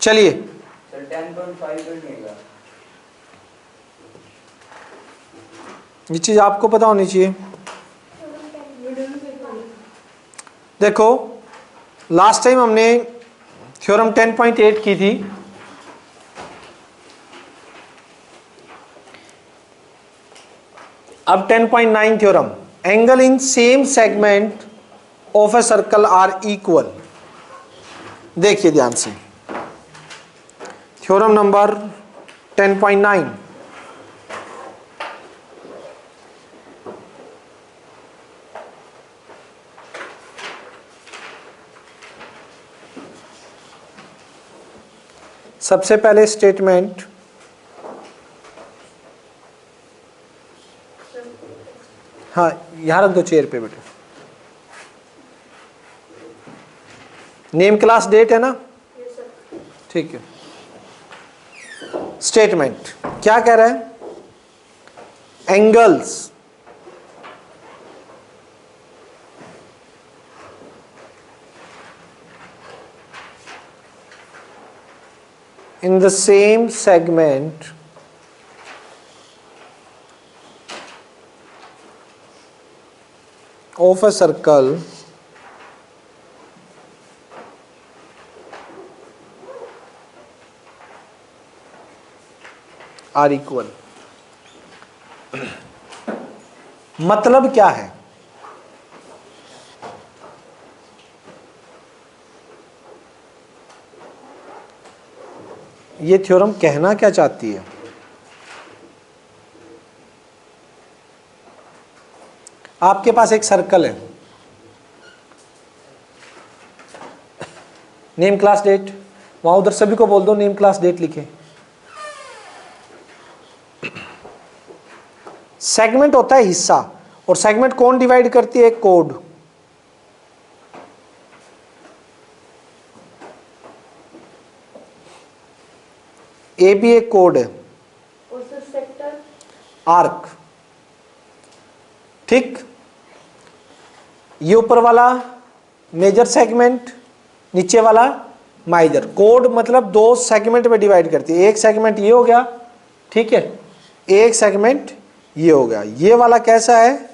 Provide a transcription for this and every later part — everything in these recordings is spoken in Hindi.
चलिए सर 10.5 तो नहीं होगा। ये चीज आपको पता होनी चाहिए। देखो लास्ट टाइम हमने थ्योरम 10.8 की थी। अब 10.9 theorem, angle in same segment of a circle are equal. देखिए ध्यान से, थ्योरम नंबर 10.9, सबसे पहले स्टेटमेंट, हाँ यहां रख दो चेयर पे बेटे। नेम क्लास डेट है ना, ठीक है। स्टेटमेंट क्या कह रहा है, angles in the same segment of a circle are equal। मतलब क्या है, ये थ्योरम कहना क्या चाहती है। आपके पास एक सर्कल है, नेम क्लास डेट, वहां उधर सभी को बोल दो नेम क्लास डेट लिखे। सेगमेंट होता है हिस्सा, और सेगमेंट कौन डिवाइड करती है, कोड। ए भी एक कोड है, आर्क, ठीक। ये ऊपर वाला मेजर सेगमेंट, नीचे वाला माइनर। कोड मतलब दो सेगमेंट में डिवाइड करती है। एक सेगमेंट ये हो गया, ठीक है, एक सेगमेंट ये हो गया। ये वाला कैसा है,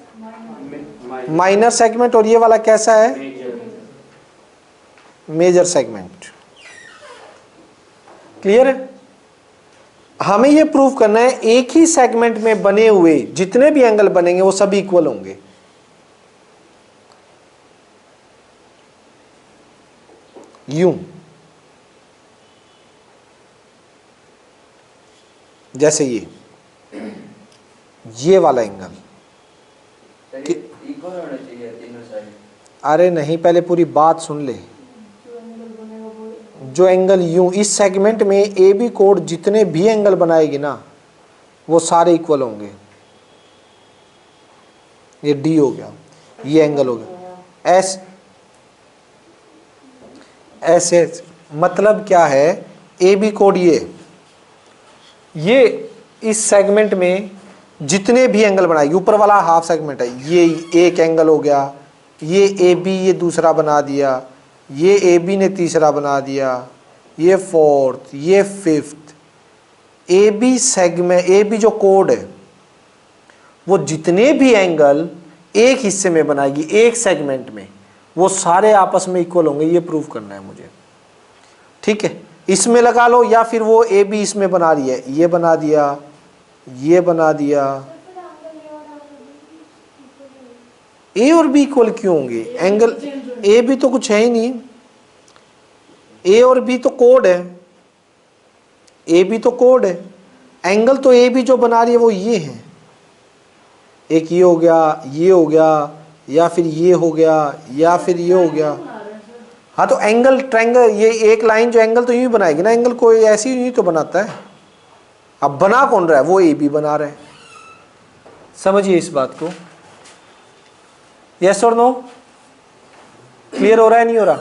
माइनर सेगमेंट, और ये वाला कैसा है, मेजर सेगमेंट। क्लियर है। हमें ये प्रूव करना है एक ही सेगमेंट में बने हुए जितने भी एंगल बनेंगे वो सभी इक्वल होंगे। यूं, जैसे ये वाला एंगल इक्वल होना चाहिए तीनों साइड। अरे नहीं, पहले पूरी बात सुन ले। जो एंगल यूं इस सेगमेंट में ए बी कोड जितने भी एंगल बनाएगी ना वो सारे इक्वल होंगे। ये डी हो गया, ये एंगल हो गया, एस ऐसे। मतलब क्या है, ए बी कोड ये इस सेगमेंट में जितने भी एंगल बनाएगी, ऊपर वाला हाफ सेगमेंट है, ये एक एंगल हो गया, ये ए बी ये दूसरा बना दिया, ये ए बी ने तीसरा बना दिया, ये फोर्थ, ये fifth. A B segment, A B जो कोड है वो जितने भी एंगल एक हिस्से में बनाएगी एक सेगमेंट में वो सारे आपस में इक्वल होंगे। ये प्रूव करना है मुझे, ठीक है। इसमें लगा लो, या फिर वो ए बी इसमें बना रही है, ये बना दिया, ये बना दिया। ए और बी इक्वल क्यों होंगे, एंगल ए बी तो कुछ है ही नहीं। ए और बी तो कोड है, ए बी तो कोड है। एंगल तो ए बी जो बना रही है वो ये है, एक ये हो गया, ये हो गया, या फिर ये हो गया, या फिर ये हो गया। हाँ तो एंगल ट्रायंगल, ये एक लाइन जो एंगल तो यूं ही बनाएगी ना, एंगल कोई ऐसी यूं ही तो बनाता है। अब बना कौन रहा है, वो ए बी बना रहे हैं। समझिए इस बात को। यस और नो, क्लियर हो रहा है नहीं हो रहा।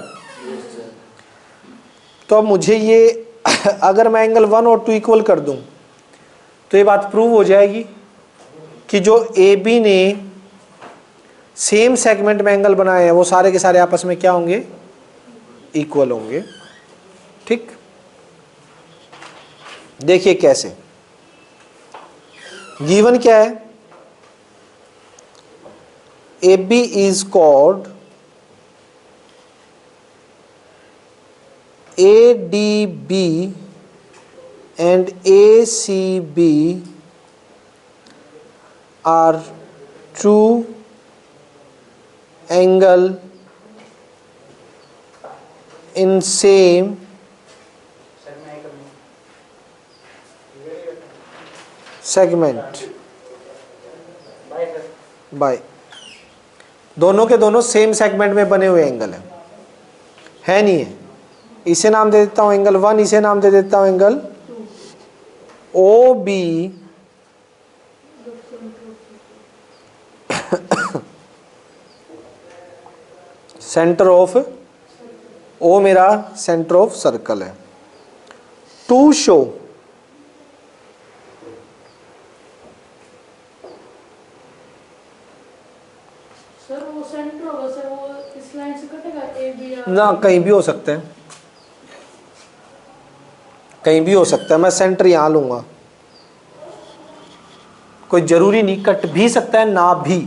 तो अब मुझे ये अगर मैं एंगल 1 और 2 इक्वल कर दूं तो ये बात प्रूव हो जाएगी कि जो ए बी ने सेम सेगमेंट में एंगल बनाए हैं वो सारे के सारे आपस में क्या होंगे, इक्वल होंगे, ठीक। देखिए कैसे, गिवन क्या है, AB is called ADB and ACB are true angle in same segment by, दोनों के दोनं सेम सेगमेंट में बने हुए एंगल है नहीं है। इसे नाम दे देता हूं एंगल 1, इसे नाम दे देता हूं angle OB centre of, O मेरा सेंटर ऑफ सर्कल है। टू शो सर वो सेंटर होगा सर, वो इस लाइन से कटेगा ए बी ना, कहीं भी हो सकते हैं, कहीं भी हो सकता है। मैं सेंटर यहां लूंगा, कोई जरूरी नहीं, कट भी सकता है ना भी,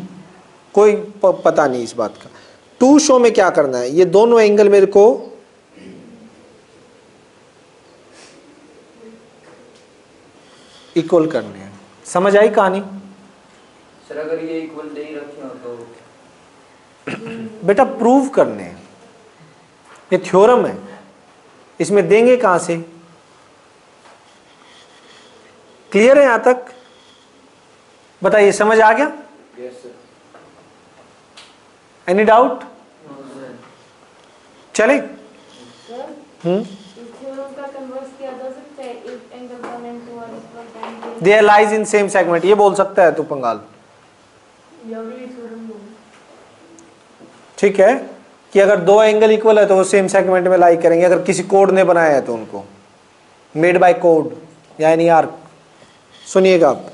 कोई पता नहीं इस बात का। टू शो में क्या करना है, ये दोनों एंगल मेरे को इक्वल करने हैं। समझ आई कहानी? सर अगर ये इक्वल दे ही रखे हो तो बेटा प्रूव करने हैं, ये थ्योरम है, इसमें देंगे कहां से? क्लियर है यहां तक? बताइए, समझ आ गया? Yes sir. Any doubt? चले? सर हम्म, इस थ्योरम का कन्वर्स किया जा सकता है, if angle 1 and 2 are equal then there lies in same segment, ये बोल सकता है तू पंगाल। या भी थ्योरम होगा। ठीक है कि अगर दो एंगल इक्वल है तो वो सेम सेगमेंट में लाई करेंगे, अगर किसी कोड ने बनाया है तो उनको, मेड बाय कोड या एनी आर्क। सुनिएगा आप,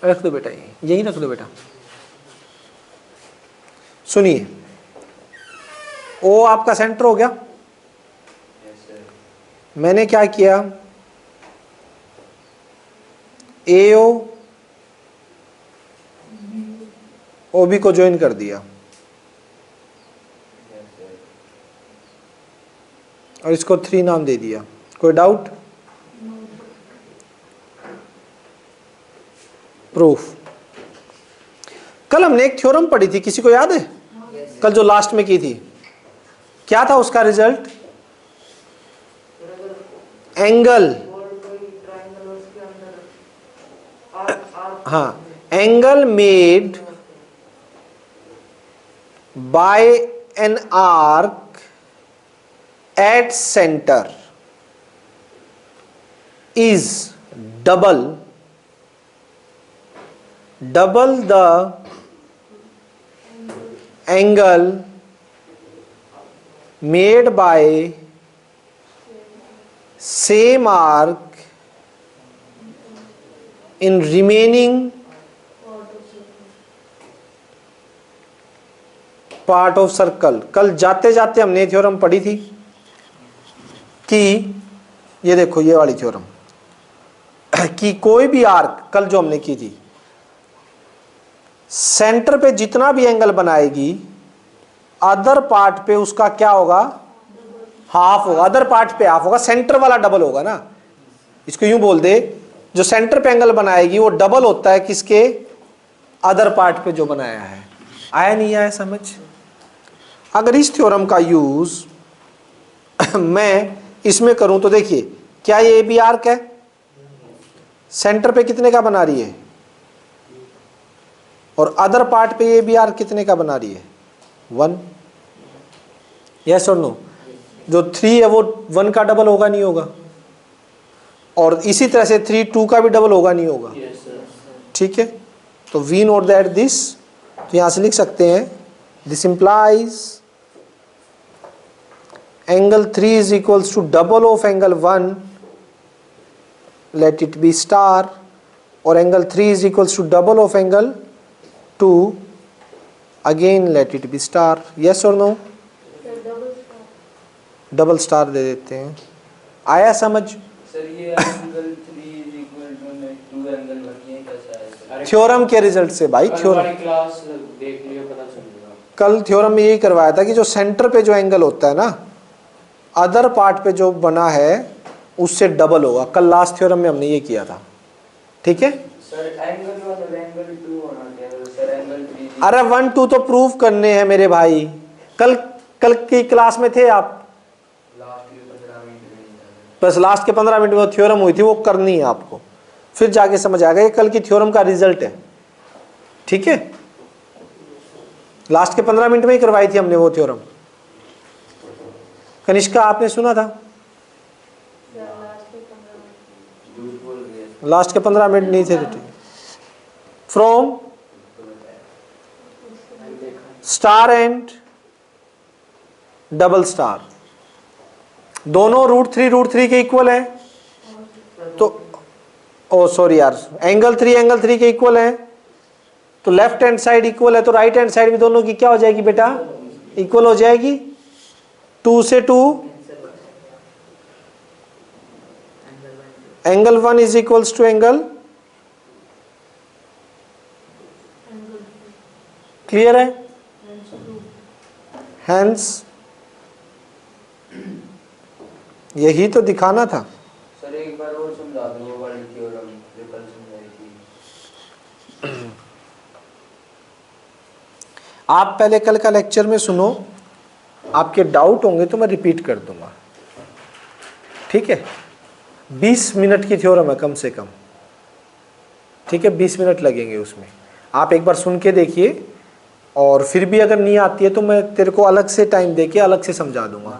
रख दो बेटा, यही रख दो बेटा। सुनिए, ओ आपका सेंटर हो गया। Yes sir. मैंने क्या किया, AO OB को ज्वाइन कर दिया यस सर। और इसको 3 नाम दे दिया। कोई डाउट? प्रूफ। कल हमने एक थ्योरम पढ़ी थी, किसी को याद है? कल जो लास्ट में की थी, क्या था उसका रिजल्ट? एंगल, हाँ, angle made by an arc at centre is double the angle made by same arc in remaining part of circle. कल जाते जाते हमने थ्योरम पढ़ी थी कि ये देखो, ये वाली थ्योरम कि कोई भी आर्क, कल जो हमने की थी, सेंटर पे जितना भी एंगल बनाएगी अदर पार्ट पे उसका क्या होगा? हाफ होगा। अदर पार्ट पे हाफ होगा, सेंटर वाला डबल होगा ना। इसको यूं बोल दे, जो सेंटर पे एंगल बनाएगी वो डबल होता है किसके? अदर पार्ट पे जो बनाया है। आया नहीं आया समझ? अगर इस थ्योरम का यूज मैं इसमें करूं तो देखिए, क्या ये ए बी आर्क है? सेंटर पे कितने का बना रही है? और अदर पार्ट पे ये बी आर्क कितने का बना रही है? 1। यस और नो? जो 3 है वो 1 का डबल होगा नहीं होगा? और इसी तरह से 3 2 का भी डबल होगा नहीं होगा? ठीक है, तो वी नोट दैट दिस, तो यहां से लिख सकते हैं this implies angle 3 is equals to double of angle 1, let it be star, और angle 3 is equals to double of angle 2, again let it be star. Yes और नो? डबल स्टार दे देते हैं। आया समझ? सर ये angle 3 is equal to 2 angle 1 ये कैसा है सर? थ्योरम के रिजल्ट से भाई, थ्योरम क्लास देख लियो पता चलेगा। कल थ्योरम में यही करवाया था कि जो सेंटर पे जो एंगल होता है ना, अदर पार्ट पे जो बना है उससे डबल होगा। कल लास्ट थ्योरम में हमने ये किया था, ठीक है? सर एंगल 1 और एंगल 2 होना चाहिए सर, एंगल 3। अरे 1 2 तो प्रूव करने हैं मेरे भाई। कल कल की क्लास में थे आप? लास्ट के 15 मिनट में नहीं था। बस लास्ट के 15 मिनट में थ्योरम हुई थी, वो करनी है आपको, फिर जाके समझ आएगा। ये कल की थ्योरम का रिजल्ट है, ठीक है? लास्ट के 15 मिनट में ही करवाई थी हमने वो थ्योरम। कनिष्का आपने सुना था? झूठ बोल रही है। लास्ट के 15 मिनट नहीं थे। From star and double star दोनों √3 के इक्वल है, तो ओ सॉरी यार, एंगल 3 के इक्वल है, तो लेफ्ट हैंड साइड इक्वल है, तो राइट हैंड साइड भी दोनों की क्या हो जाएगी बेटा? इक्वल हो जाएगी। 2 से 2 angle 1 is equals to angle, clear है? हैंस यही तो दिखाना था। सर एक बार और समझा दो वो वाली थ्योरम जो कल समझाई थी। आप पहले कल का लेक्चर में सुनो, आपके डाउट होंगे तो मैं रिपीट कर दूंगा, ठीक है? 20 मिनट की थ्योरम है कम से कम, ठीक है? 20 मिनट लगेंगे उसमें। आप एक बार सुन के देखिए, और फिर भी अगर नहीं आती है तो मैं तेरे को अलग से टाइम देके अलग से समझा दूंगा।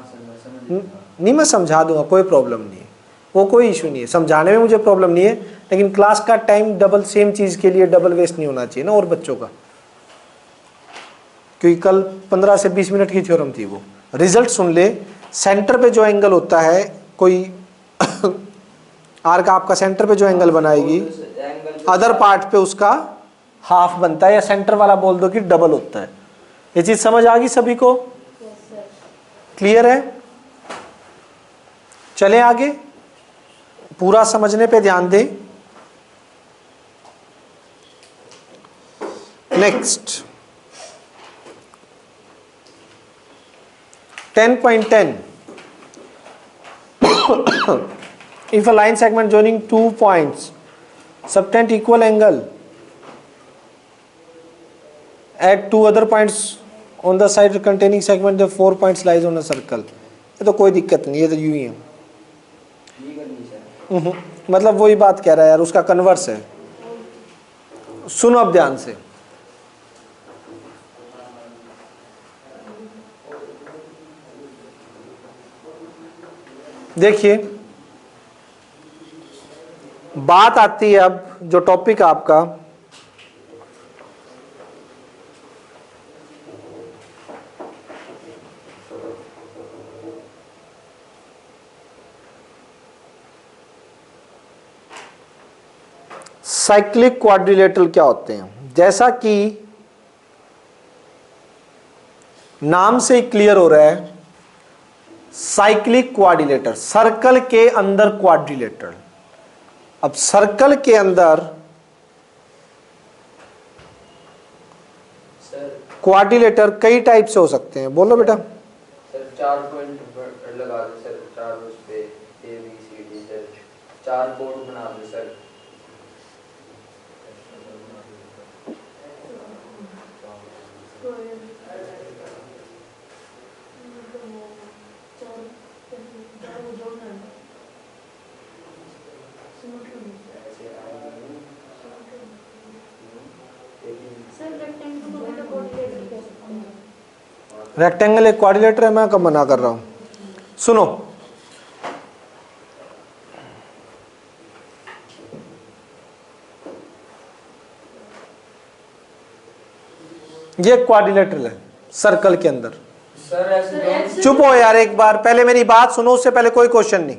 नहीं, मैं समझा दूंगा, कोई प्रॉब्लम नहीं है, वो कोई इशू नहीं है, समझाने में मुझे प्रॉब्लम नहीं है, लेकिन क्लास का टाइम डबल सेम चीज़ के लिए डबल वेस्ट नहीं होना चाहिए ना और बच्चों का, क्योंकि कल 15 से 20 मिनट की थ्योरम थी। वो रिजल्ट सुन ले। सेंटर पे जो एंगल होता है, कोई आर का आपका सेंटर पे जो एंगल बनाएगी, अदर पार्ट पे उसका हाफ बनता है, या सेंटर वाला बोल दो कि डबल होता है। ये चीज समझ आ गई सभी को? क्लियर है? चले आगे, पूरा समझने पे ध्यान दें। Next 10.10 if a line segment joining 2 points subtend equal angle at 2 other points on the side containing segment, the 4 points lies on a circle। ये तो कोई दिक्कत नहीं, ये तो यूं ही है। मतलब वही बात कह रहा है यार, उसका कन्वर्स है। सुनो अब ध्यान से, देखिए बात आती है अब जो टॉपिक आपका साइक्लिक क्वाड्रिलेटरल क्या होते हैं। जैसा कि नाम से ही क्लियर हो रहा है, साइक्लिक क्वाड्रिलेटर, सर्कल के अंदर क्वाड्रिलेटरल। अब सर्कल के अंदर क्वाड्रिलेटर कई टाइप से हो सकते हैं, बोलो बेटा। सर 4 पॉइंट लगा दो सर, 4 उस पे A B C D sir, 4 कोड बना दो सर। रेक्टेंगल एक क्वाड्रिलेटर है, मैं कब मना कर रहा हूं? सुनो, ये क्वाड्रिलेटरल है सर्कल के अंदर। सर ऐसे चुप हो यार, एक बार पहले मेरी बात सुनो, उससे पहले कोई क्वेश्चन नहीं।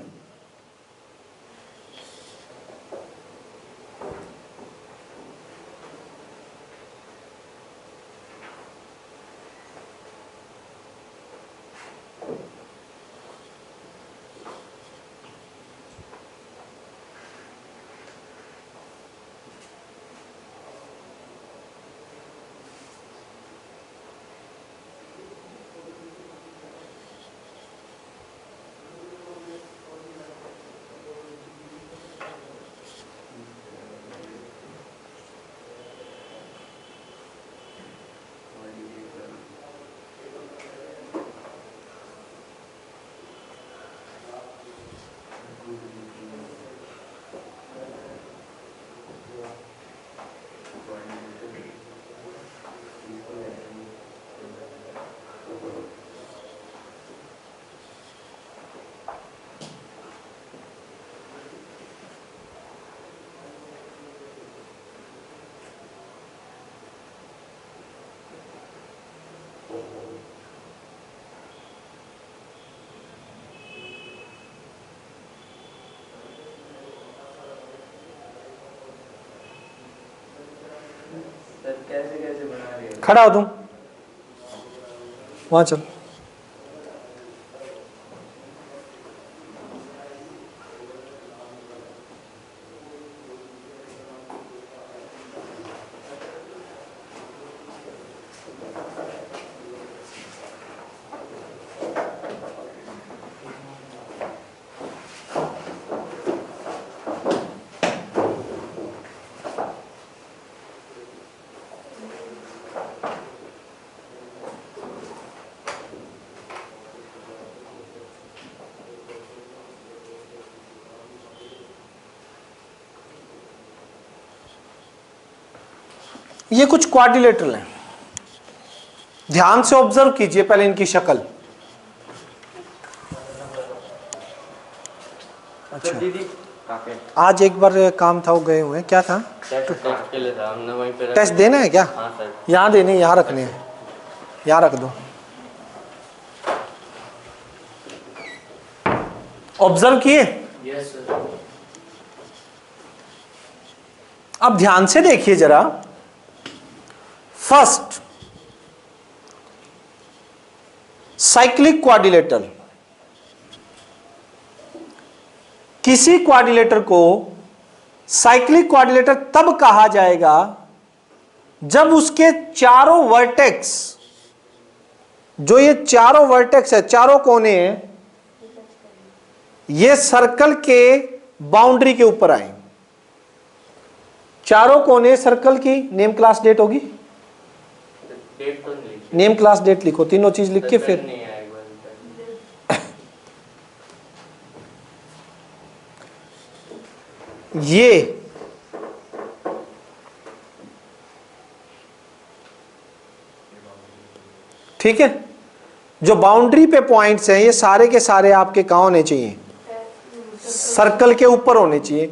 ऐसे कैसे बना रही हो? खड़ा हो तुम, वहां चल। ये कुछ क्वाड्रिलेटरल हैं, ध्यान से ऑब्जर्व कीजिए पहले इनकी शक्ल। अच्छा दीदी काके आज एक बार काम था, वो गए हुए हैं, क्या था? टेस्ट के लिए था, हमने वहीं पे टेस्ट देना है क्या? हाँ सर। यहाँ देने, यहाँ रखने हैं, यहाँ रख दो। ऑब्जर्व किए? Yes sir. अब ध्यान से देखिए जरा। First, cyclic quadrilateral. किसी क्वाड्रिलेटर को साइक्लिक क्वाड्रिलेटर तब कहा जाएगा जब उसके चारों वर्टेक्स, जो ये चारों वर्टेक्स है, चारों कोने हैं, ये सर्कल के बाउंड्री के ऊपर आए। चारों कोने सर्कल की नेम क्लास डेट होगी, डेट तो नहीं, नेम क्लास डेट लिखो, तीनों चीज लिख के फिर नहीं आएगा। ये ठीक है, जो बाउंड्री पे पॉइंट्स हैं ये सारे के सारे आपके कहां होने चाहिए? सर्कल के ऊपर होने चाहिए,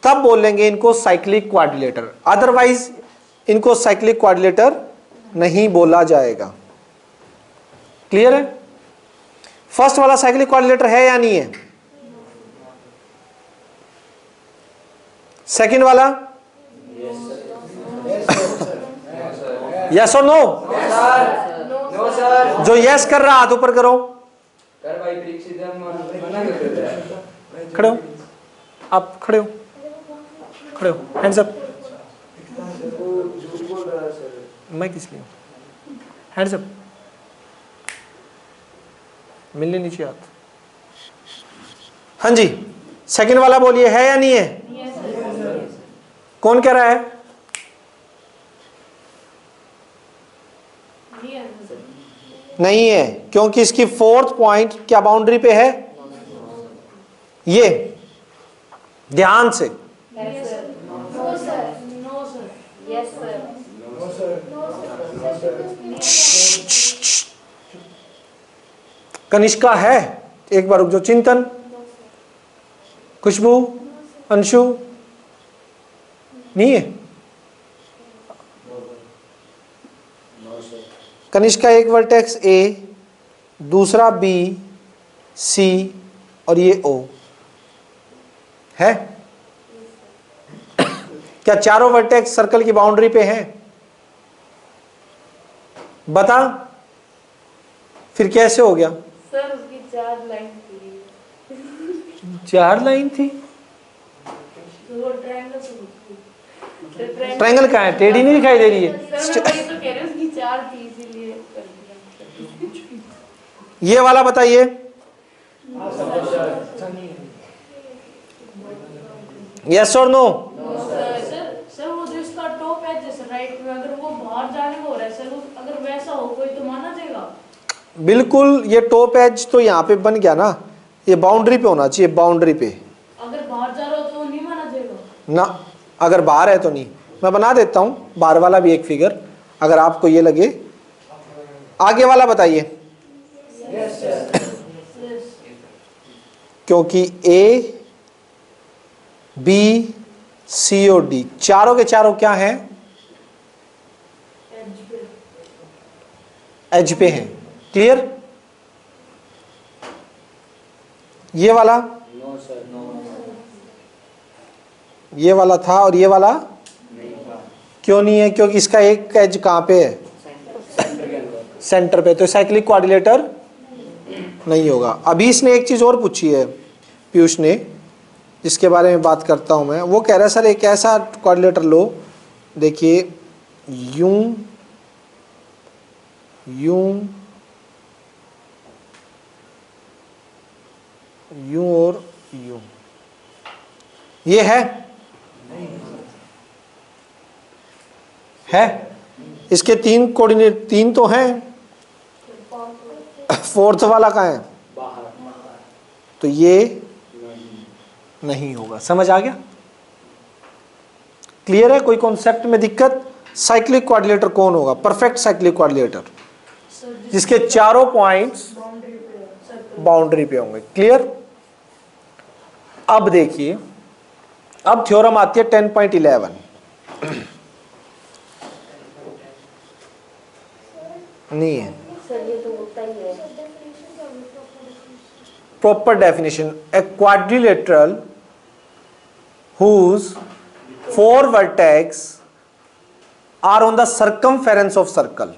तब बोलेंगे इनको साइक्लिक क्वाड्रिलेटर। अदरवाइज इनको साइक्लिक क्वाड्रिलेटर नहीं बोला जाएगा। क्लियर है? फर्स्ट वाला साइक्लिक क्वाड्रिलेटर है या नहीं है? सेकंड वाला यस और नो? No sir. जो यस कर रहा हाथ ऊपर करो, कर भाई परीक्षित, हम मना कर देते हैं। खड़े हो, आप खड़े हो, खड़े हो, हैंड्स अप। वो झूठ बोल रहा है सर। मैं किस लिए? हैंड्स अप, मिलने नीचे हाथ। हाँ जी, सेकंड वाला बोलिए, है या नहीं है? कौन कह रहा है? नहीं है, क्योंकि इसकी फोर्थ पॉइंट क्या बाउंड्री पे है? ये ध्यान से, कनिष्का है, एक बार रुक जाओ। चिंतन, खुशबू, अंशु, नहीं है? कनिष्का एक वर्टेक्स ए, दूसरा बी, सी और ये ओ है। क्या चारों वर्टेक्स सर्कल की बाउंड्री पे हैं? बता, फिर कैसे हो गया? सर उसकी 4 लाइन थी। 4 लाइन थी? तो वो ट्रायंगल से होती थी। ट्रायंगल कहाँ है? टेढ़ी नहीं दिखाई दे रही है? सर मैं वही तो कह रही हूँ, उसकी 4 थी इसीलिए कर दिया। ये वाला बताइए। यस और नो? सर वो जो इसका टॉप है जैसे राइट में, अगर वो बाहर जाने को हो रहा है सर, अगर वैसा हो कोई तो माना जाएगा? बिल्कुल, ये टॉप एज तो यहाँ पे बन गया ना, ये बाउंड्री पे होना चाहिए, बाउंड्री पे। अगर बाहर जा रहा हो तो नहीं माना जाएगा ना, अगर बाहर है तो नहीं। मैं बना देता हूँ बाहर वाला भी एक फिगर, अगर आपको ये लगे। आगे वाला बताइए। क्योंकि ए, बी, सी और डी चारों के चारों क्या हैं? एज पे हैं। क्लियर? ये वाला, नो सर, नो। ये वाला था और ये वाला नहीं था। क्यों नहीं है? क्योंकि इसका एक एज कहाँ पे है? सेंटर पे, तो साइक्लिक क्वाड्रिलेटर नहीं होगा। अभी इसने एक चीज और पूछी है पीयूष ने, जिसके बारे में बात करता हूं मैं। वो कह रहा है सर एक ऐसा क्वाड्रिलेटर लो, देखिए यूं यूं यूं और यूं, ये है इसके तीन कोऑर्डिनेट, तीन तो हैं, फोर्थ वाला कहाँ है? तो ये नहीं होगा। समझ आ गया? क्लियर है? कोई कॉन्सेप्ट में दिक्कत? साइक्लिक क्वाड्रिलेटर कौन होगा? परफेक्ट साइक्लिक क्वाड्रिलेटर जिसके चारों पॉइंट्स बाउंड्री पे होंगे। क्लियर? अब देखिए, अब थ्योरम आती है 10.11। नहीं है proper definition, a quadrilateral whose four vertex are on the circumference of circle,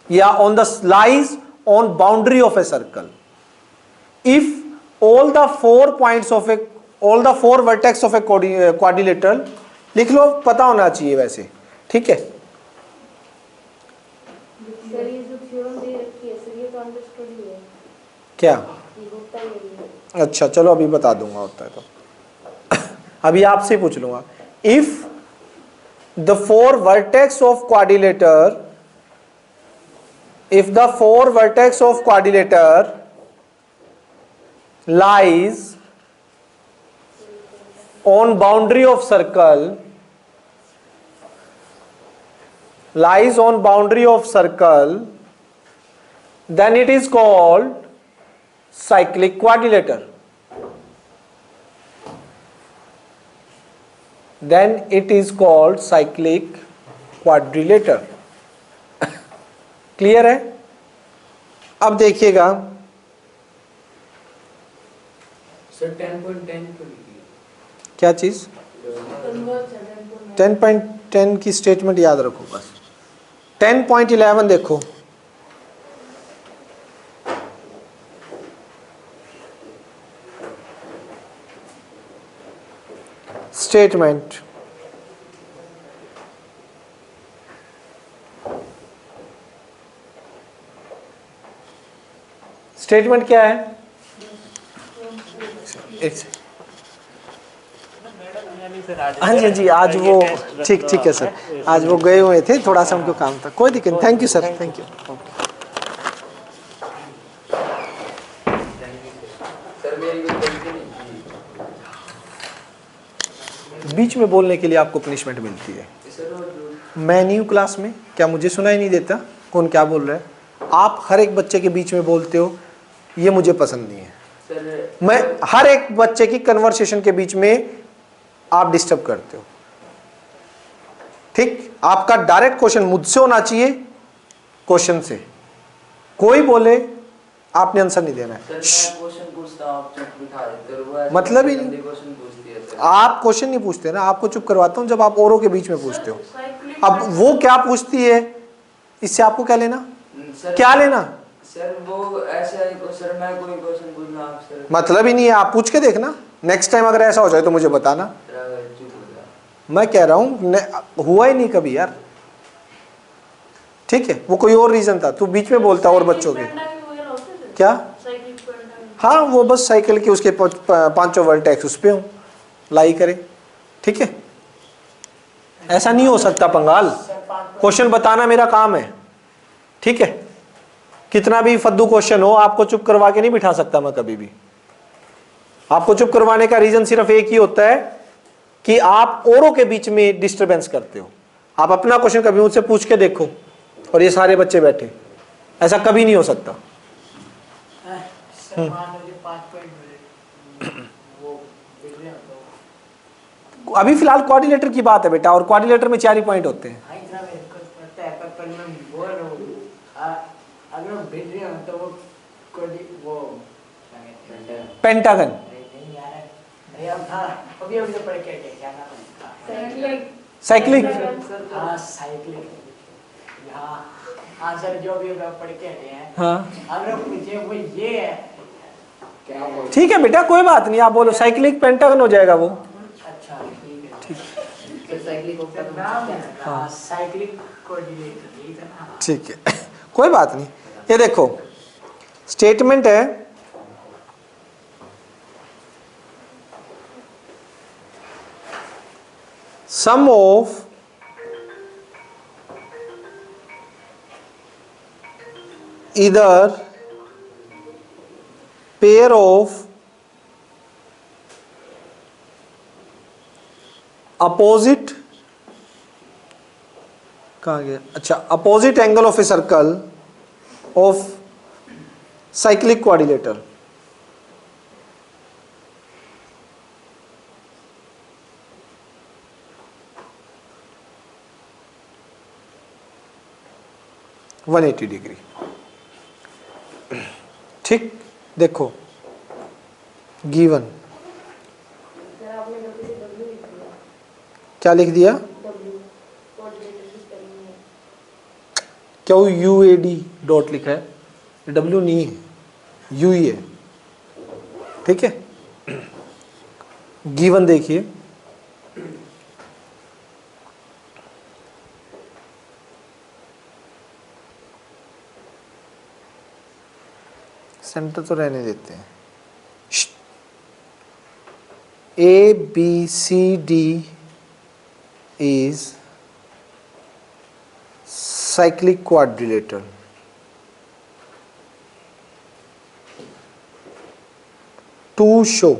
yeah, on the lies on boundary of a circle. If all the 4 points of a, all the 4 vertex of a quadrilateral, लिख लो, पता होना चाहिए वैसे, ठीक है? क्या? अच्छा चलो अभी बता दूंगा, होता है तो अभी आपसे पूछ लूंगा। If the 4 vertex of quadrilateral, if the 4 vertex of quadrilateral lies on boundary of circle, lies on boundary of circle, then it is called cyclic quadrilateral. Then it is called cyclic quadrilateral. Clear है? अब देखिएगा सर 10.10 क्या चीज? 10.10 की स्टेटमेंट याद रखो बस। 10.11 देखो, स्टेटमेंट स्टेटमेंट क्या है? हाँ जी हाँ जी, आज वो ठीक है सर, आज वो गए हुए थे, थोड़ा सा उनको काम था, कोई दिक्कत नहीं। Thank you sir, thank you. Sir मेरी कोई गलती नहीं थी। बीच में बोलने के लिए आपको पनिशमेंट मिलती है। सर वो जो मैं नहीं हूँ क्लास में, क्या मुझे सुनाई नहीं देता कौन क्या बोल रहा है? आप हर एक बच्चे के बीच में बोलते हो, ये मुझे पसंद नहीं है। सर मैं हर एक बच्चे की कन्वर्सेशन के बीच में आप डिस्टर्ब करते हो, ठीक? आपका डायरेक्ट क्वेश्चन मुझसे होना चाहिए, क्वेश्चन से। कोई बोले आपने आंसर नहीं देना है। सर मैं क्वेश्चन पूछता हूँ, आप चुप बिठा देते हो, वो ऐसे मतलब ही गंदे नहीं। क्वेश्चन पूछती है सर। आप क्वेश्चन नहीं पूछते ना, आपको चुप करवाता हूं जब आप औरों के बीच में पूछते हो। अब वो क्या पूछती है, इससे आपको क्या लेना? सर क्या लेना? सर वो ऐसा है, सर मैं कोई क्वेश्चन पूछना आप सर। मतलब ही नहीं है, आप पूछ के देखना। नेक्स्ट टाइम अगर ऐसा हो जाए तो मुझे बताना। चुप हो जा। मैं कह रहा हूं हुआ ही नहीं कभी यार, ठीक है? वो कोई और रीजन था, तू बीच में बोलता और बच्चों के क्या? हाँ वो बस साइकिल के उसके 5 वर्टेक्स उस पे हो लाई करे, ठीक है? ऐसा नहीं हो सकता पंगाल। क्वेश्चन बताना मेरा काम है, ठीक है? कितना भी फद्दू क्वेश्चन हो, आपको चुप करवा के नहीं बिठा सकता मैं कभी भी। आपको चुप करवाने का रीजन सिर्फ एक ही होता है कि आप औरों के बीच में डिस्टरबेंस करते हो। आप अपना क्वेश्चन कभी मुझसे पूछ के देखो, और ये सारे बच्चे बैठे, ऐसा कभी नहीं हो सकता। अभी फिलहाल क्वाड्रिलेटर की बात है बेटा, और क्वाड्रिलेटर में 4 ही पॉइंट होते हैं। पेंटागन साइक्लिक हाँ साइक्लिक, हाँ आंसर जो भी होगा पढ़ के हटे हैं। हाँ अगर पूछे वो ये है क्या बोल ठीक है बेटा, कोई बात नहीं, आप बोलो साइक्लिक पेंटागन हो जाएगा वो। अच्छा ठीक है फिर साइक्लिक होता है नाम है हाँ। हाँ साइक्लिक कोऑर्डिनेटर ठीक है ना। ठीक है कोई बात नहीं। ये देखो स्टेटमेंट है, sum of either pair of opposite, कहाँ गया, अच्छा, opposite angle of a circle of cyclic quadrilateral, one 180 degree. ठीक, देखो गिवन क्या लिख दिया, क्या वो UAD डॉट लिखा है, W नहीं है, U ही है। ठीक है, गिवन देखिए, सेंटर तो रहने देते हैं। ABCD is cyclic quadrilateral. To show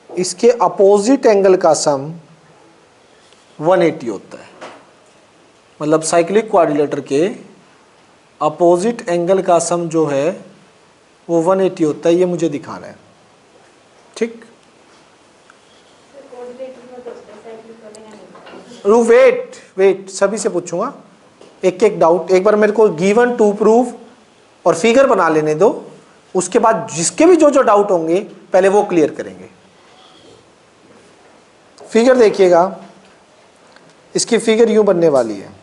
इसके अपोजिट एंगल का सम 180 होता है, मतलब साइक्लिक क्वाड्रिलेटर के अपोजिट एंगल का सम जो है वो 180 होता है, ये मुझे दिखाना है। ठीक, वेट सभी से पूछूंगा एक एक डाउट, एक बार मेरे को गिवन टू प्रूव और फिगर बना लेने दो, उसके बाद जिसके भी जो जो डाउट होंगे पहले वो क्लियर करेंगे। फिगर देखिएगा, इसकी फिगर यूं बनने वाली है,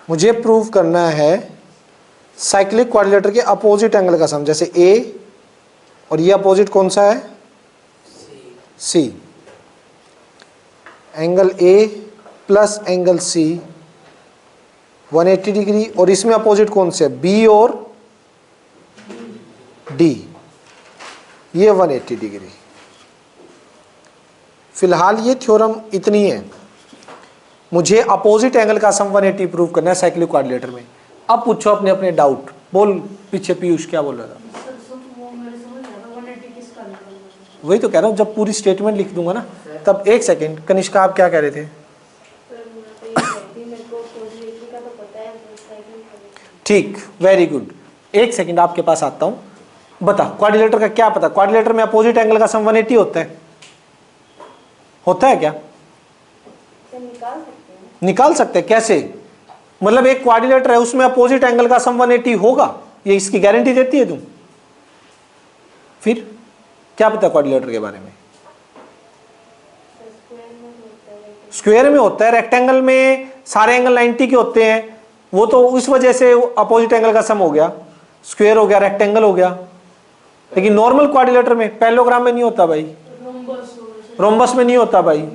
मुझे प्रूव करना है साइक्लिक क्वाड्रिलेटर के अपोजिट एंगल का सम, जैसे ए और ये अपोजिट कौन सा है, C, angle A plus angle C 180 degree, और इसमें अपोजिट कौन से, बी और डी, ये 180 डिग्री। फिलहाल ये थ्योरम इतनी है, मुझे अपोजिट एंगल का सम 180 प्रूव करना है साइक्लिक क्वाड्रिलेटर में। अब पूछो अपने अपने डाउट, बोल पीछे पीयूष क्या बोल रहा था। वही तो कह रहा हूँ, जब पूरी स्टेटमेंट लिख दूंगा ना तब। एक सेकेंड, कनिष्का आप क्या कह रहे थे। ठीक, वेरी गुड, एक सेकेंड आपके पास आता हूँ। बता क्वाड्रिलेटर का क्या पता, क्वाड्रिलेटर में अपोजिट एंगल का सम 180 होता है, होता है क्या, निकाल सकते हैं कैसे, मतलब एक क्वाड्रिलेटर है उसमें अपोजिट एंगल का सम 180 होगा, ये इसकी गारंटी देती है तुम। फिर क्या पता क्वाड्रिलेटर के बारे में, स्क्वायर में होता है, रेक्टेंगल में सारे एंगल 90 के होते हैं, वो तो उस वजह से अपोजिट एंगल का सम हो गया, स्क्वायर हो गया, रेक्टेंगल हो गया। लेकिन नॉर्मल क्वाड्रिलेटर में पैरेललोग्राम में नहीं होता भाई, रोम्बस में नहीं होता भाई,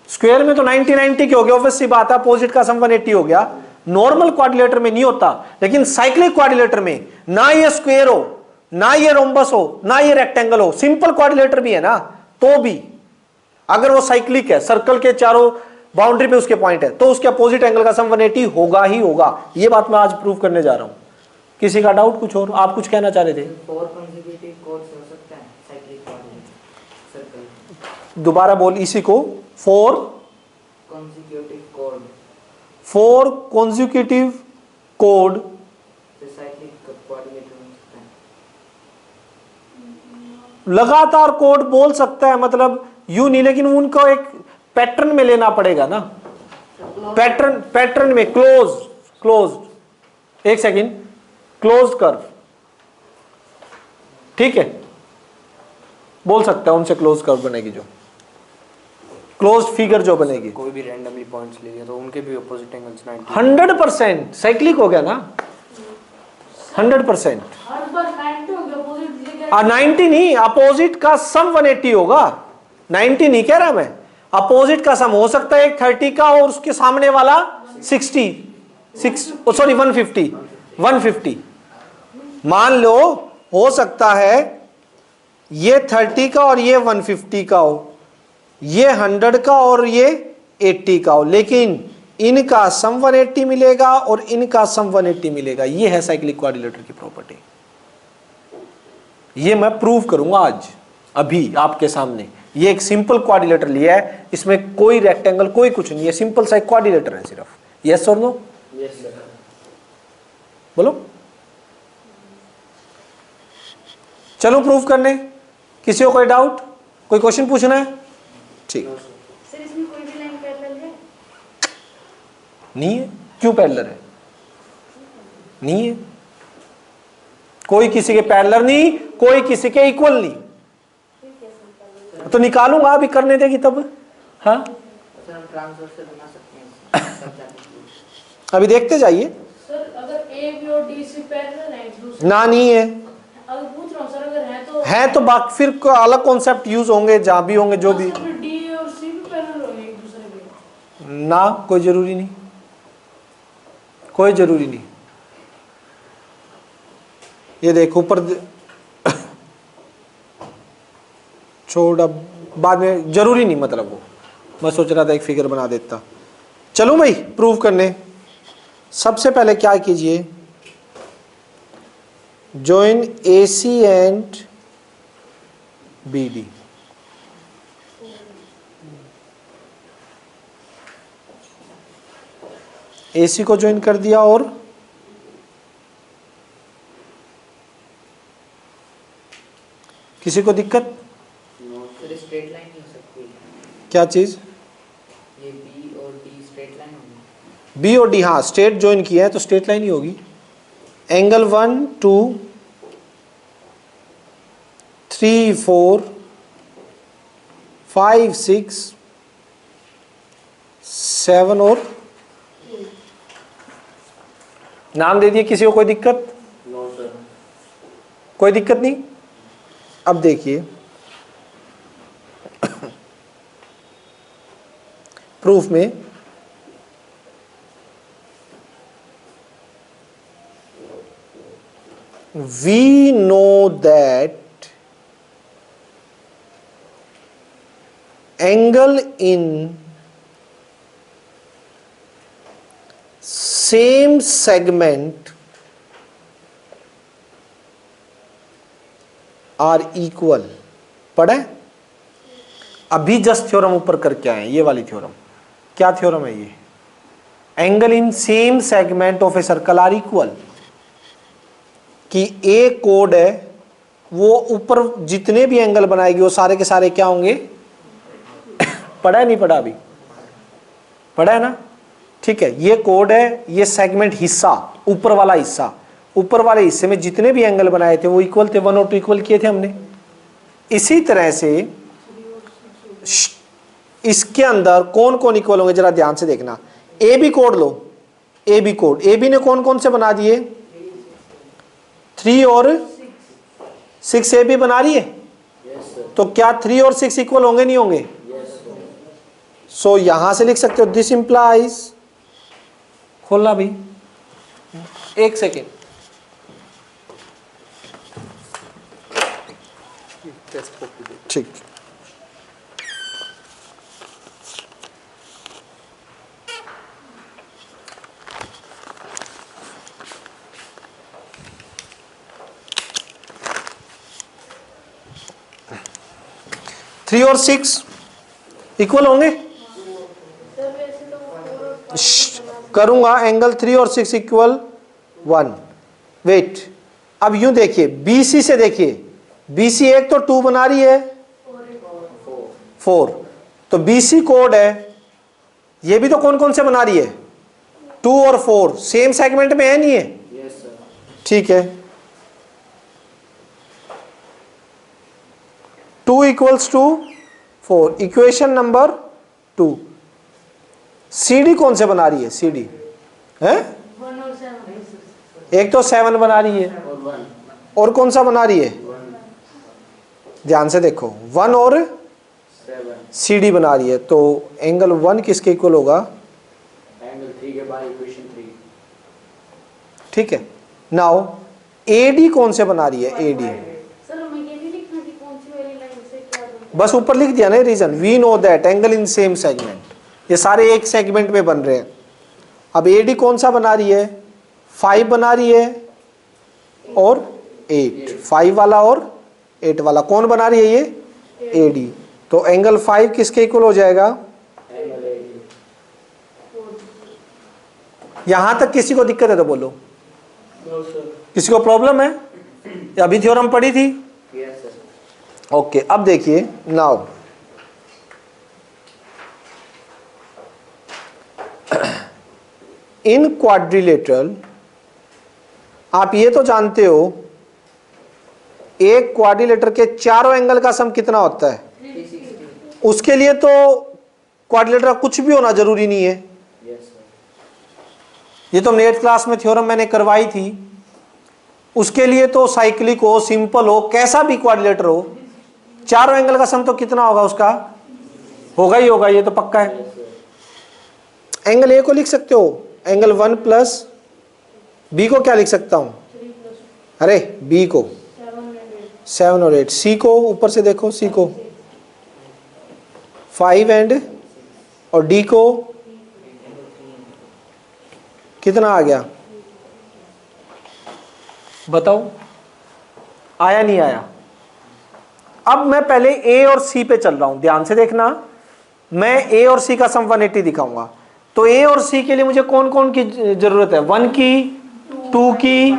स्क्वायर में तो 90 के हो गया, ऑब्वियस सी बात है, अपोजिट का सम 180 हो गया। नॉर्मल क्वाड्रिलेटर में नहीं होता, लेकिन साइक्लिक क्वाड्रिलेटर में ना ये स्क्वायर हो, ना ये रोम्बस हो, ना ये रेक्टेंगल हो, सिंपल क्वाड्रिलेटर भी है ना, तो भी अगर वो साइक्लिक है, सर्कल के चारों बाउंड्री पे उसके पॉइंट है, तो उसके अपोजिट एंगल का सम 180 होगा ही होगा। ये बात मैं आज प्रूव करने जा रहा हूं। किसी का डाउट, कुछ और आप कुछ कहना चाह रहे थे। 4 कंसेक्यूटिव कोड्स हो सकते हैं साइक्लिक क्वाड्रिलेटर सर्कल, दोबारा बोल इसी को, 4 consecutive code, 4 consecutive code cyclic coordinator हो सकता है। लगातार कोड बोल सकता है, मतलब यू नहीं, लेकिन उनको एक पैटर्न में लेना पड़ेगा ना, पैटर्न में क्लोज एक सेकंड, क्लोज कर्व, ठीक है, बोल सकता है उनसे क्लोज कर्व बनेगी, जो क्लोज फिगर जो बनेगी। कोई भी रैंडमली पॉइंट्स ले लिया तो उनके भी अपोजिट एंगल्स 90। 100% साइक्लिक हो गया ना, 100%। हर बार 90 हो गया अपोजिट लेके 90 नहीं, अपोजिट का सम 180 होगा, 90 नहीं कह रहा मैं, अपोजिट का सम हो सकता है एक 30 का और उसके सामने वाला 150। मान लो हो सकता है ये 30 का और ये 150 का हो, ये 100 का और ये 80 का हो, लेकिन इनका सम 180 मिलेगा और इनका सम 180 मिलेगा। ये है साइक्लिक क्वाड्रिलेटर की प्रॉपर्टी। ये मैं प्रूव करूंगा आज अभी आपके सामने। ये एक सिंपल क्वाड्रिलेटर लिया है, इसमें कोई रेक्टेंगल कोई कुछ नहीं है, सिंपल सा एक क्वाड्रिलेटर है सिर्फ। यस और नो? Yes sir. बोलो, चलो प्रूव करने। किसी को कोई डाउट, कोई क्वेश्चन पूछना है? ठीक, सर इसमें कोई भी लाइन पैरेलल है? नहीं है। क्यों पैरेलल है? नहीं है, कोई किसी के पैरेलल नहीं, कोई किसी के इक्वल नहीं। तो निकालूंगा, अभी करने देगी तब। हाँ सर हम ट्रांसफर से बना सकते हैं सब जानने के लिए। अभी देखते जाइए। सर अगर ए बी और डी सी पैरेलल है एक दूसरे, ना नहीं है, अगर पूछ रहा हूँ सर अगर है तो बाकी फिर अलग कॉन्सेप्ट यूज होंगे, जहां भी होंगे जो भी। डी और सी भी पैरेलल होंगे एक दूसरे के? ना, कोई जरूरी नहीं, कोई जरूरी नहीं। ये देखो ऊपर छोड़, अब बाद में जरूरी नहीं, मतलब वो मैं सोच रहा था एक फिगर बना देता। चलो भाई प्रूव करने। सबसे पहले क्या कीजिए, join AC and BD। AC को ज्वाइन कर दिया और किसी को दिक्कत? सर स्ट्रेट लाइन नहीं हो सकती। क्या चीज? ये बी और डी स्ट्रेट लाइन होगी। बी और डी, हाँ स्ट्रेट ज्वाइन किया है तो स्ट्रेट लाइन ही होगी। एंगल 1 2 3 4 5 6 7 और नाम दे दिए। किसी को कोई दिक्कत? No sir. कोई दिक्कत नहीं। अब देखिए प्रूफ में we know that angle in same segment are equal। पढ़े? अभी जस्ट थ्योरम ऊपर करके आए हैं, ये वाली थ्योरम। क्या थ्योरम है ये? Angle in same segment of a circle are equal. कि ए कोड है वो ऊपर जितने भी एंगल बनाएगी वो सारे के सारे क्या होंगे? पढ़ा है नहीं पढ़ा? अभी पढ़ा है ना? ठीक है, ये कोड है, ये सेगमेंट हिस्सा, ऊपर वाला हिस्सा, ऊपर वाले हिस्से में जितने भी एंगल बनाए थे वो इक्वल थे, 1 और 2 इक्वल किए थे हमने। इसी तरह से इसके अंदर कौन कौन इक्वल होंगे जरा ध्यान से देखना। ए बी कोड लो, ए बी कोड, ए बी ने कौन कौन से बना दिए? 3 और 6 ए बी बना रही है। तो क्या 3 और 6 इक्वल होंगे नहीं होंगे? सो यहां से लिख सकते हो दिस इंप्लाइज, खोलना भी एक सेकेंड, ठीक। थ्री और 6 इक्वल होंगे? करूंगा एंगल 3 और 6 इक्वल 1। वेट, अब यूं देखिए BC से देखिए, BC एक तो 2 बना रही है 4, तो BC कोड है। ये भी तो कौन कौन से बना रही है 2 और 4, सेम सेगमेंट में है नहीं है? Yes sir. ठीक है, 2 equals to 4, equation number 2। CD कौन से बना रही है? CD है 1 और 7 एक तो 7 बना रही है, और 1 और कौन सा बना रही है? 1 ध्यान से देखो 1 और 7 CD बना रही है, तो एंगल 1 किसके इक्वल होगा? एंगल 3 के बाद इक्वेशन 3। ठीक है, नाउ AD कौन से बना रही है? AD सर मैं ये नहीं लिखना कि कौन सी वाली लाइन से क्या बनता बस ऊपर लिख दिया ना reason, we know that angle in same segment, ये सारे एक सेगमेंट में बन रहे हैं। अब AD कौन सा बना रही है? 5 बना रही है और 8, 5 वाला और 8 वाला कौन बना रही है? ये AD। तो एंगल 5 किसके इक्वल हो जाएगा? एंगल 8। यहां तक किसी को दिक्कत है तो बोलो, नो सर। किसी को प्रॉब्लम है? या अभी थ्योरम पढ़ी थी? Yes sir. ओके, अब देखिए नाउ इन क्वाड्रिलेटरल आप ये तो जानते हो एक क्वाड्रिलेटर के चारों एंगल का सम कितना होता है? 360। उसके लिए तो क्वाड्रिलेटर कुछ भी होना जरूरी नहीं है। Yes sir. ये तो नेट क्लास में थ्योरम मैंने करवाई थी। उसके लिए तो साइक्लिक हो, सिंपल हो, कैसा भी क्वाड्रिलेटर हो, चारों एंगल का सम तो कितना होगा? उसका होगा ही होगा, ये तो पक्का है। Yes sir. एंगल ए को लिख सकते हो, एंगल 1 प्लस बी को क्या लिख सकता हूं? 3 प्लस अरे बी को 7 and 8 7 और 8, सी को ऊपर से देखो, सी को 5 एंड, और डी को कितना आ गया बताओ? आया नहीं आया? अब मैं पहले ए और सी पे चल रहा हूं, ध्यान से देखना। मैं ए और सी का सम 180 दिखाऊंगा, तो ए और सी के लिए मुझे कौन कौन की जरूरत है? 1 की, 2 की,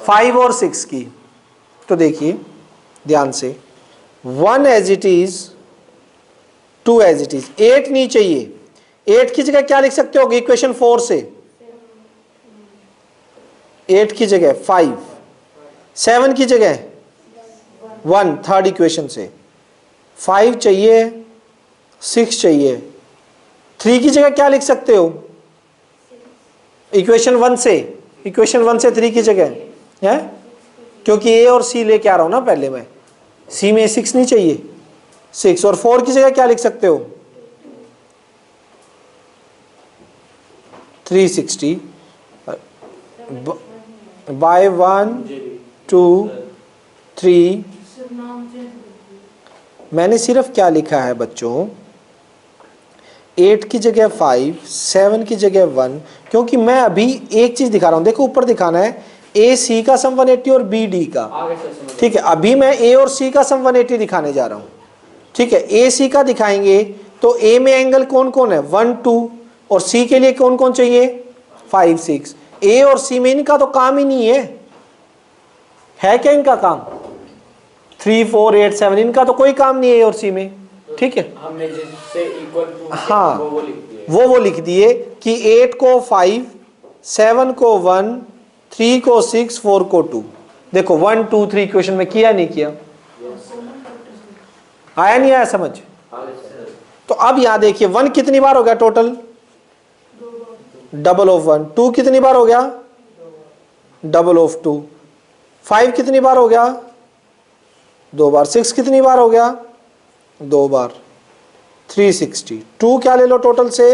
5 और 6 की। तो देखिए ध्यान से, 1 as it is, 2 as it is, 8 नहीं चाहिए। 8 की जगह क्या लिख सकते हो इक्वेशन 4 से? 8 की जगह 5, 7 की जगह 1 थर्ड इक्वेशन से, 5 चाहिए, 6 चाहिए। 3 की जगह क्या लिख सकते हो इक्वेशन 1 से? इक्वेशन 1 से 3 की जगह है, क्योंकि ए और सी लेके आ रहा हूं ना पहले मैं, सी में 6 नहीं चाहिए, 6। और 4 की जगह क्या लिख सकते हो? 360 बाय 1 2 3। सिर्फ नाम चेंज कर दिया। मैंने सिर्फ क्या लिखा है बच्चों? 8 की जगह 5, 7 की जगह 1, क्योंकि मैं अभी एक चीज दिखा रहा हूं। देखो ऊपर दिखाना है ए सी का सम 180 और बी डी का। आगे से समझ। ठीक है, अभी मैं ए और सी का सम 180 दिखाने जा रहा हूं। ठीक है, ए सी का दिखाएंगे तो ए में एंगल कौन कौन है? 1 2, और सी के लिए कौन कौन चाहिए? 5 6। ए और सी में इनका तो काम ही नहीं है क्या इनका काम? 3 4 8 7, इनका तो कोई काम नहीं है ए और सी में। ठीक है, हमने जिससे इक्वल टू हाँ, वो लिख दिया। वो लिख दिए कि 8 को 5, 7 को 1, 3 को 6, 4 को 2। देखो 1 2 3 इक्वेशन में किया नहीं किया? आया नहीं आया समझ? आगे से। तो अब यहां देखिए 1 कितनी बार हो गया टोटल? Double of 1। 2 कितनी बार हो गया? Double of 2। 5 कितनी बार हो गया? 2 बार। 6 कितनी बार हो गया? 2 बार। 360। 2 क्या ले लो टोटल से?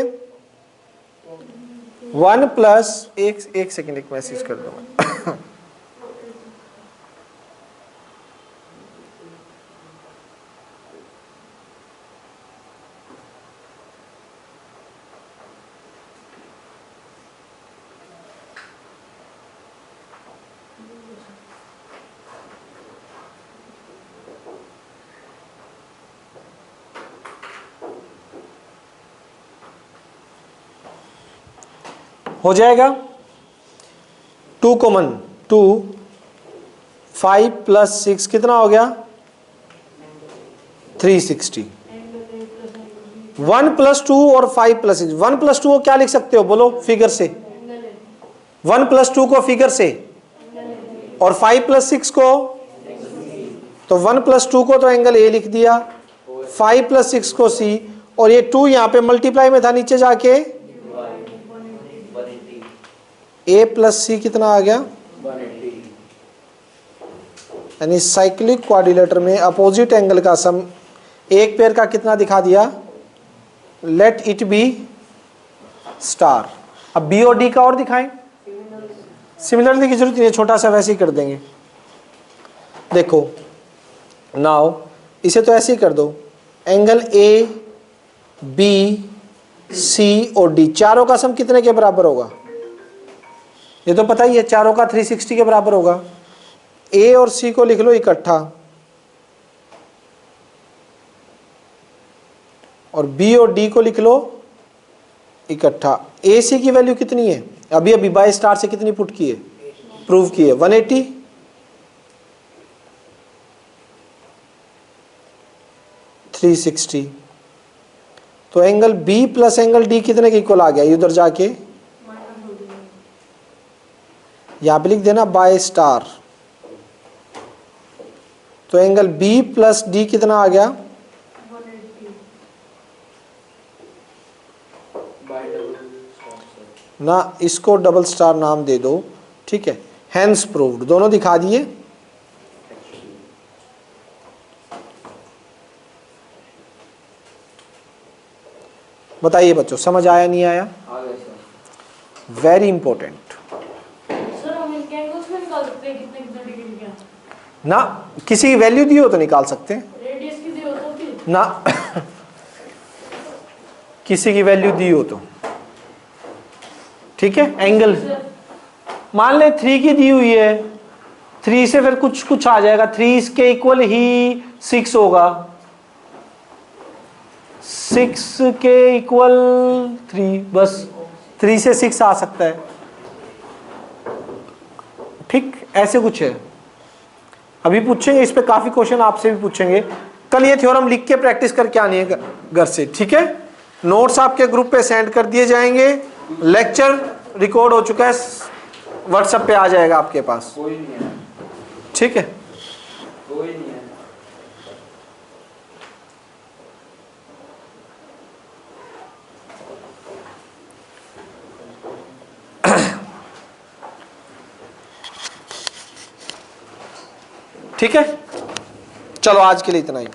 1 प्लस एक सेकेंड, एक मैसेज कर दो मैं। हो जाएगा 2 कॉमन 2 5 + 6 कितना हो गया 360। 1 + 2 और 5 + 6 1 + 2 को क्या लिख सकते हो बोलो फिगर से 1 + 2 को फिगर से और 5 + 6 को तो 1 + 2 को तो एंगल ए लिख दिया 5 + 6 को सी और ये 2 यहां पे मल्टीप्लाई में था नीचे जाके ए + सी कितना आ गया 180। यानी साइक्लिक क्वाड्रिलेटर में अपोजिट एंगल का सम एक पेयर का कितना दिखा दिया लेट इट बी स्टार। अब बी और डी का और दिखाएं सिमिलरली की जरूरत नहीं है छोटा सा वैसे ही कर देंगे। देखो नाउ इसे तो ऐसे ही कर दो एंगल ए बी सी और डी चारों का सम कितने के बराबर होगा ये तो पता ही है चारों का 360 के बराबर होगा। ए और सी को लिख लो इकट्ठा और बी और डी को लिख लो इकट्ठा। ए सी की वैल्यू कितनी है अभी अभी बाय स्टार से कितनी पुट की है प्रूव की है 180 360 तो angle B plus angle D कितने के इक्वल आ गया उधर जाके यहां पे लिख देना बाय स्टार तो एंगल बी प्लस डी कितना आ गया ना इसको डबल स्टार नाम दे दो ठीक है हैंस प्रूव्ड दोनों दिखा दिए। बताइए बच्चों समझ आया नहीं आया वेरी इंपॉर्टेंट सर हम इनके एंगल्स में निकाल सकते हैं कितने कितने डिग्री का ना किसी की वैल्यू दी हो तो निकाल सकते हैं रेडियस की दी हो तो फिर ना किसी की वैल्यू दी हो तो ठीक है एंगल मान ले 3 की दी हुई है 3 से फिर कुछ कुछ आ जाएगा 3 इसके इक्वल ही 6 होगा 6 के इक्वल 3 बस 3 से 6 आ सकता है ठीक ऐसे कुछ है। अभी पूछेंगे इस पे काफी क्वेश्चन आपसे भी पूछेंगे कल ये थ्योरम लिख के प्रैक्टिस करके आनी है घर से ठीक है। नोट्स आपके ग्रुप पे सेंड कर दिए जाएंगे लेक्चर रिकॉर्ड हो चुका है व्हाट्सएप पे आ जाएगा आपके पास कोई नहीं है ठीक है। कोई नहीं है ठीक है चलो आज के लिए इतना ही।